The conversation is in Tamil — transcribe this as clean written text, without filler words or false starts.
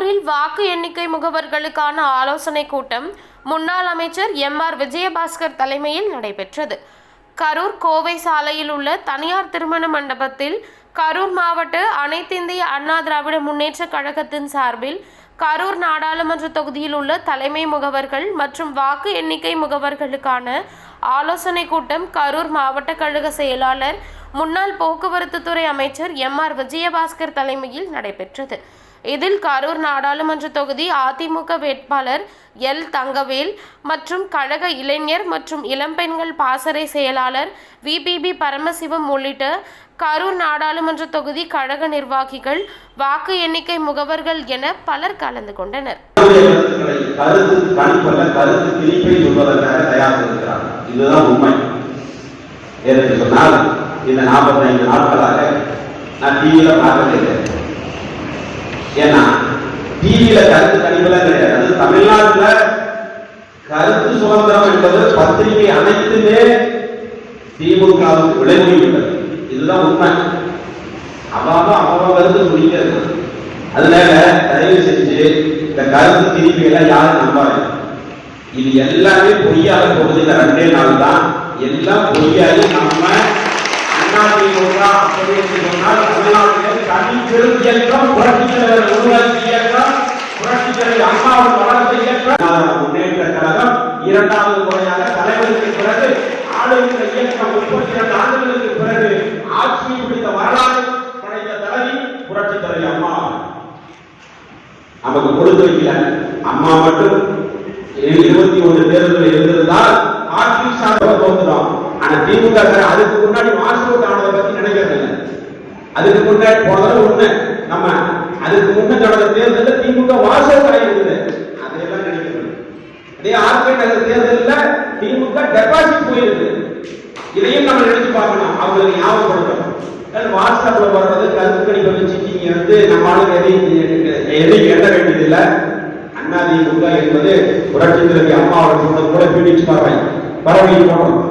கரூரில் வாக்கு எண்ணிக்கை முகவர்களுக்கான ஆலோசனை கூட்டம் முன்னாள் அமைச்சர் எம்.ஆர். விஜயபாஸ்கர் தலைமையில் நடைபெற்றது. கரூர் கோவை சாலையில் உள்ள தனியார் திருமண மண்டபத்தில் கரூர் மாவட்ட அனைத்திந்திய அண்ணா திராவிட முன்னேற்ற கழகத்தின் சார்பில் கரூர் நாடாளுமன்ற தொகுதியில் உள்ள தலைமை முகவர்கள் மற்றும் வாக்கு எண்ணிக்கை முகவர்களுக்கான ஆலோசனை கூட்டம் கரூர் மாவட்ட கழக செயலாளர் முன்னாள் போக்குவரத்து துறை அமைச்சர் எம்.ஆர். விஜயபாஸ்கர் தலைமையில் நடைபெற்றது. இதில் கரூர் நாடாளுமன்ற தொகுதி அதிமுக வேட்பாளர் எல். தங்கவேல் மற்றும் கழக இளைஞர் மற்றும் இளம்பெண்கள் பாசறை செயலாளர் வி.பி. பரமசிவம் உள்ளிட்ட கரூர் நாடாளுமன்ற தொகுதி கழக நிர்வாகிகள், வாக்கு எண்ணிக்கை முகவர்கள் என பலர் கலந்து கொண்டனர். ஏன்னா டிவியில கருத்து கணிப்பெல்லாம் கிடையாது. அது தமிழ்நாட்டுல கருத்து சுதந்திரம் என்பது பத்திரிகை அனைத்துமே திமுகவுக்கு விளைவுவிட்டது. இதுதான் உண்மை. அவன் கருத்து சொல்லிக்கிறது. அதனால தயவு செஞ்சு இந்த கருத்து திணிப்பையெல்லாம் யாரும் நம்பாது. இது எல்லாமே பொய்யாக போகுது. இந்த 2 நாள் தான் எல்லாம் பொய்யாகி நம்ம முன்னேற்ற கழகம் 2வது முறையாக தலைவருக்கு பிறகு ஆளுநர் இயக்கம் 32 ஆண்டுகளுக்கு பிறகு ஆட்சியை பிடித்த வரலாறு படைத்த தலைவி புரட்சி தலைவி அம்மா நமக்கு கொடுத்து வைக்கல. அம்மா மட்டும் 21 தேர்தலில் இருந்திருந்தால் ஆட்சி சார்பாக தோன்றும். ஆனா திமுக அதுக்கு முன்னாடி மாசோட் ஆனதை பத்தி நினைக்கிறது இல்லை. அதுக்கு முன்னாடி போனது ஒண்ணு. நம்ம அதுக்கு முன்ன நடந்த தேர்தலில் திமுக வாசோட் ஆயிருந்தது. அதையெல்லாம் நினைக்கிறது. அதே ஆர்கே நகர் தேர்தலில் திமுக டெபாசிட் போயிருக்கு. இதையும் நம்ம நினைச்சு பார்க்கணும். அவங்களுக்கு ஞாபகப்படுத்தணும். வாட்ஸ்அப்ல வர்றது கருத்து கணிப்பை வச்சு நீங்க நம்ம ஆளுங்க எதையும் எண்ண வேண்டியதில்லை. அண்ணா திமுக என்பது புரட்சி தலைவி அம்மா அவர்கள் கூட பீடிச்சு பரவாயில்லை போடுறோம்.